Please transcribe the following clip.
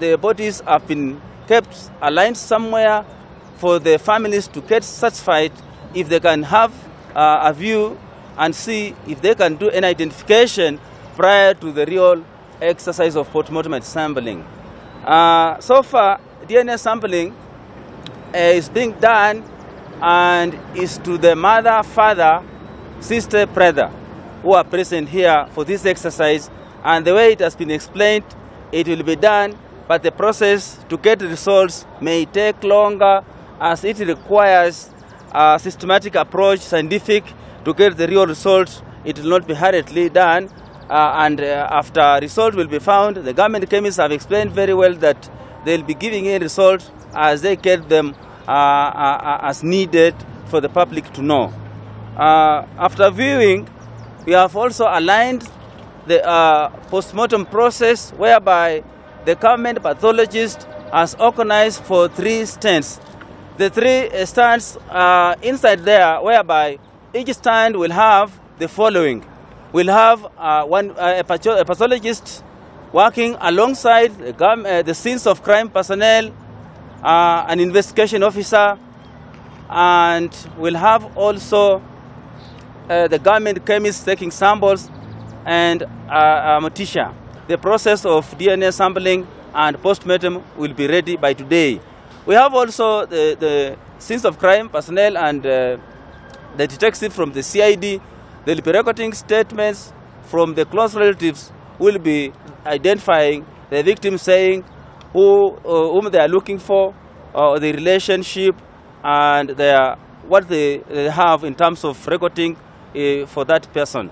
the bodies have been kept aligned somewhere for the families to get satisfied if they can have a view and see if they can do an identification prior to the real exercise of post-mortem sampling. So far, DNA sampling is being done and is to the mother, father, sister, brother who are present here for this exercise. And the way it has been explained, it will be done, but the process to get the results may take longer as it requires a systematic approach, scientific, to get the real results. It will not be hurriedly done. After result will be found, the government chemists have explained very well that they'll be giving a result as they get them as needed for the public to know. After viewing, we have also aligned the post-mortem process whereby the government pathologist has organized for 3 stands. The 3 stands are inside there, whereby each stand will have the following. We'll have a pathologist working alongside the scenes of crime personnel, an investigation officer, and we'll have also the government chemist taking samples and a mortician. The process of DNA sampling and post-mortem will be ready by today. We have also the scenes of crime personnel and the detective from the CID. They'll be recording statements from the close relatives who will be identifying the victim, saying whom they are looking for, the relationship, and what they have in terms of recording for that person.